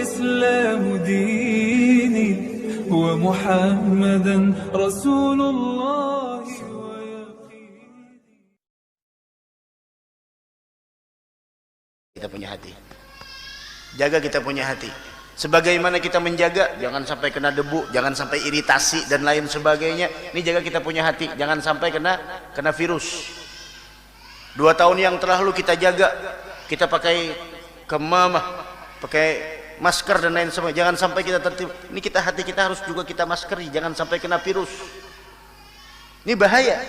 والإسلام ديني ومحمدا رسول الله ويقيني. Kita punya hati. Jaga kita punya hati. Sebagaimana kita menjaga, jangan sampai kena debu, jangan sampai iritasi dan lain sebagainya. Ini jaga kita punya hati, jangan sampai kena virus. 2 tahun yang terlalu kita jaga, kita pakai kemamah, pakai masker dan lain sebagainya. Jangan sampai kita tertipu. Ini kita hati kita harus juga kita maskeri, jangan sampai kena virus. Ini bahaya.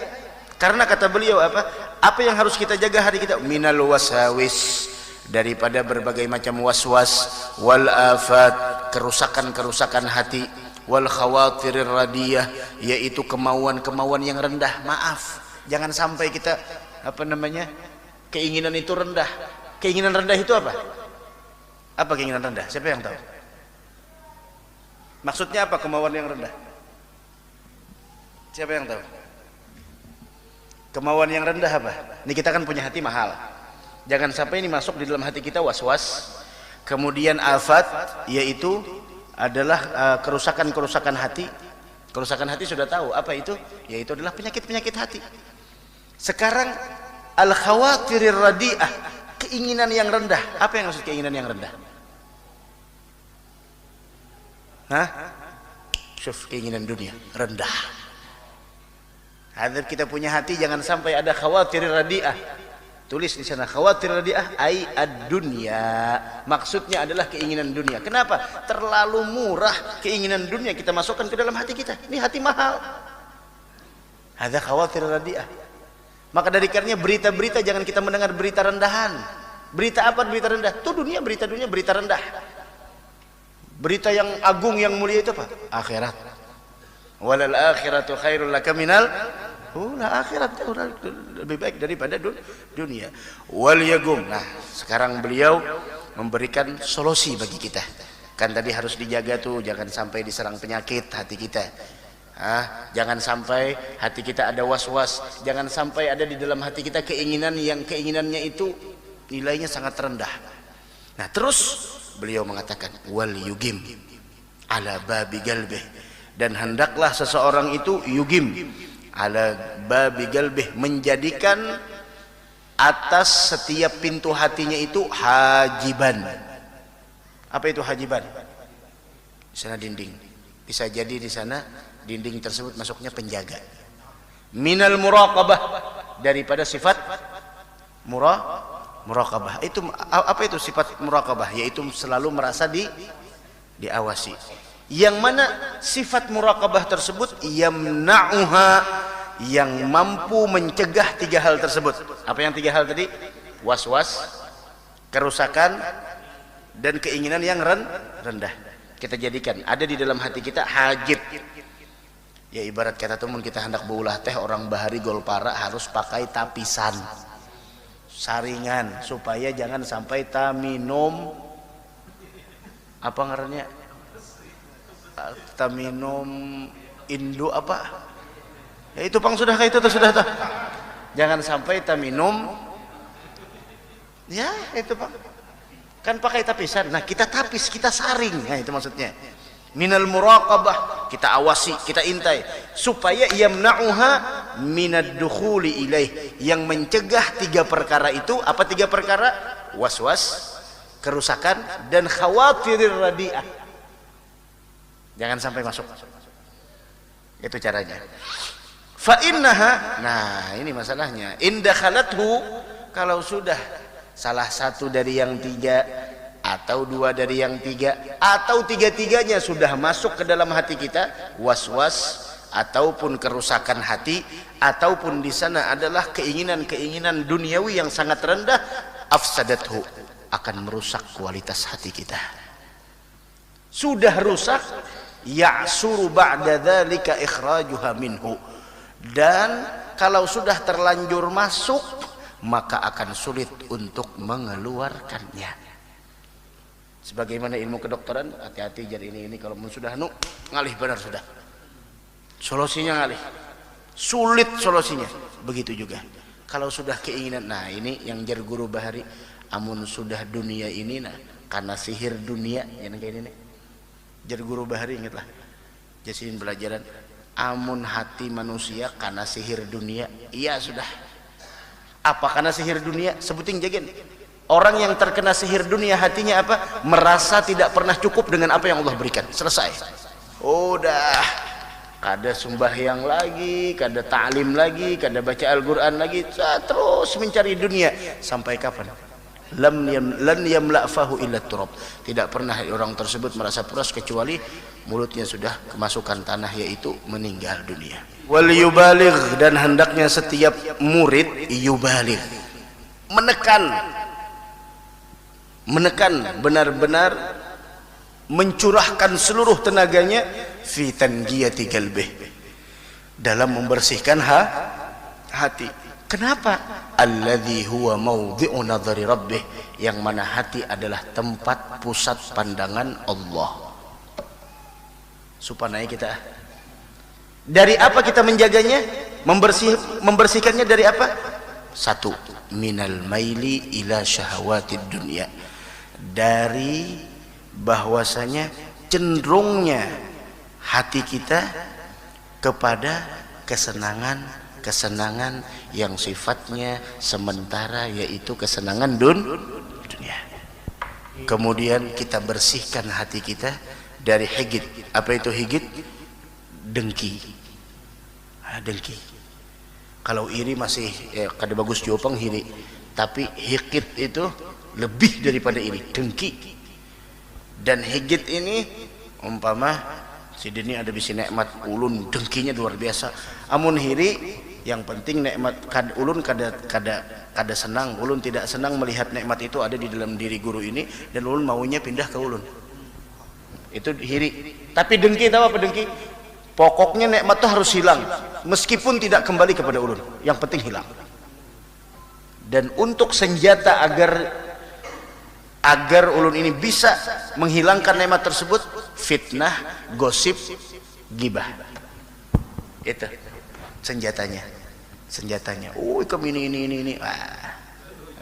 Karena kata beliau apa yang harus kita jaga hati kita? Minal wasawis, daripada berbagai macam waswas, wal afat, kerusakan-kerusakan hati, wal khawatirir radiyah, yaitu kemauan-kemauan yang rendah. Maaf, jangan sampai kita keinginan itu rendah. Keinginan rendah itu apa? Apa keinginan rendah? Siapa yang tahu? Maksudnya apa kemauan yang rendah? Siapa yang tahu? Kemauan yang rendah apa? Ini kita kan punya hati mahal. Jangan sampai ini masuk di dalam hati kita was-was. Kemudian afat, yaitu adalah kerusakan-kerusakan hati. Kerusakan hati sudah tahu apa itu? Yaitu adalah penyakit-penyakit hati. Sekarang al-khawatirir radi'ah, keinginan yang rendah. Apa yang maksud keinginan yang rendah? Syuf, keinginan dunia rendah. Hadap kita punya hati jangan sampai ada khawatirir radi'ah. Tulis di sana khawatir radiah ai ad-dunya. Maksudnya adalah keinginan dunia. Kenapa? Terlalu murah keinginan dunia kita masukkan ke dalam hati kita. Ini hati mahal. Hadza khawatir radiah. Maka dari karenanya berita-berita jangan kita mendengar berita rendahan. Berita apa berita rendah? Itu dunia, berita dunia, berita rendah. Berita yang agung yang mulia itu apa? Akhirat. Walal akhiratu khairul laka minal akhirat lebih baik daripada dunia. Wal yagum. Nah, sekarang beliau memberikan solusi bagi kita. Kan tadi harus dijaga tuh, jangan sampai diserang penyakit hati kita. Jangan sampai hati kita ada was-was, jangan sampai ada di dalam hati kita keinginan yang keinginannya itu nilainya sangat rendah. Nah, terus beliau mengatakan wal yugim ala babi galbih, dan hendaklah seseorang itu yugim ala babi galbih, menjadikan atas setiap pintu hatinya itu hajiban. Apa itu hajiban? Di sana dinding. Bisa jadi di sana dinding tersebut masuknya penjaga. Minal muraqabah, daripada sifat muraqabah. Itu apa itu sifat muraqabah? Yaitu selalu merasa diawasi. Yang mana sifat muraqabah tersebut yamna'uha, yang mampu mencegah 3 hal tersebut. Apa yang 3 hal tadi? Was-was, kerusakan, dan keinginan yang rendah. Kita jadikan ada di dalam hati kita hajib. Ya ibarat kata teman kita hendak beulah teh orang bahari golpara harus pakai tapisan, saringan, supaya jangan sampai minum apa ngarannya? Minum Indo apa? Ya itu pang sudah kayak itu sudah tuh. Jangan sampai minum. Ya itu Pak. Kan pakai tapisan. Nah kita tapis, kita saring. Nah itu maksudnya. Minal muraqabah, kita awasi, kita intai, supaya yamna'uha minad dukhuli ilaih, yang mencegah 3 perkara itu. Apa 3 perkara? Was-was, kerusakan, dan khawatirir radiah. Jangan sampai masuk. Itu caranya. Fa innaha, nah ini masalahnya. Inda khalathu, kalau sudah salah satu dari yang 3 atau 2 dari yang 3 atau 3-3-nya sudah masuk ke dalam hati kita, was-was ataupun kerusakan hati, ataupun di sana adalah keinginan-keinginan duniawi yang sangat rendah, afsadathu, akan merusak kualitas hati kita. Sudah rusak, ya'suru ba'da dzalika ikhrajuha minhu, dan kalau sudah terlanjur masuk maka akan sulit untuk mengeluarkannya. Sebagaimana ilmu kedokteran, hati-hati jadi ini kalau sudah ngalih benar sudah. Solusinya ngalih. Sulit solusinya. Begitu juga. Kalau sudah keinginan, nah ini yang jar guru bahari, amun sudah dunia ini nah karena sihir dunia yang kayak ini. Jadi guru bahari ingatlah. Jadiin pelajaran amun hati manusia karena sihir dunia. Iya sudah. Apa karena sihir dunia? Sebutin jagen. Orang yang terkena sihir dunia hatinya apa? Merasa tidak pernah cukup dengan apa yang Allah berikan. Selesai. Udah. Kada sembahyang lagi, kada ta'lim lagi, kada baca Al-Quran lagi, terus mencari dunia. Sampai kapan? Lan yamla fahu illa turab. Tidak pernah orang tersebut merasa puas kecuali mulutnya sudah kemasukan tanah, yaitu meninggal dunia. Wal yubaligh, dan hendaknya setiap murid yubaligh, menekan benar-benar mencurahkan seluruh tenaganya fi tanjiyati qalbih, dalam membersihkan hati. Kenapa? Alladzi huwa mawdhi'u nadhari rabbih, yang mana hati adalah tempat pusat pandangan Allah. Supaya kita dari apa kita menjaganya? Membersihkannya dari apa? Satu, minal maili ila syahawatid dunya, dari bahwasanya cenderungnya hati kita kepada kesenangan yang sifatnya sementara, yaitu kesenangan dunia. Kemudian kita bersihkan hati kita dari higid. Apa itu higid? Dengki. Dengki. Kalau iri masih kada bagus jopang hiri, tapi higid itu lebih daripada iri, dengki. Dan higid ini umpama si Dini ada bisi nikmat, ulun dengkinya luar biasa. Amun hiri, yang penting nikmat ulun kada senang, ulun tidak senang melihat nikmat itu ada di dalam diri guru ini, dan ulun maunya pindah ke ulun. Itu hiri. Tapi dengki, tahu apa dengki? Pokoknya nikmat itu harus hilang, meskipun tidak kembali kepada ulun, yang penting hilang. Dan untuk senjata agar ulun ini bisa menghilangkan nikmat tersebut, fitnah, gosip, gibah. Itu senjatanya. Kamu ini.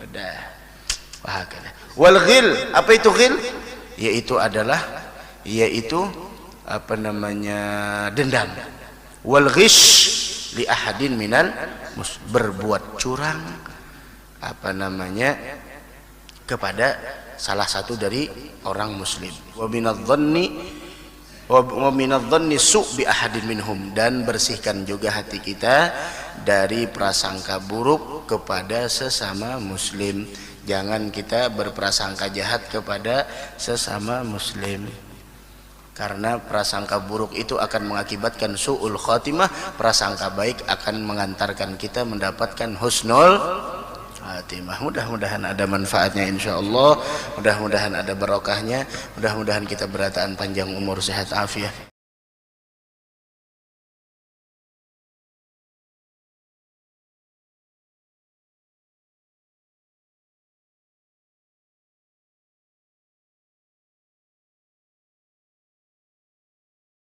Udah. Wah, wal ghil, apa itu ghil? Yaitu apa namanya, dendam. Wal ghish li ahadin minal berbuat curang apa namanya kepada salah satu dari orang muslim. Wa minadh-dhanni su' bi ahadin minhum, dan bersihkan juga hati kita dari prasangka buruk kepada sesama muslim. Jangan kita berprasangka jahat kepada sesama muslim, karena prasangka buruk itu akan mengakibatkan su'ul khatimah. Prasangka baik akan mengantarkan kita mendapatkan husnul khatimah. Mudah-mudahan ada manfaatnya insyaallah, mudah-mudahan ada barokahnya, mudah-mudahan kita berataan panjang umur, sehat afiat.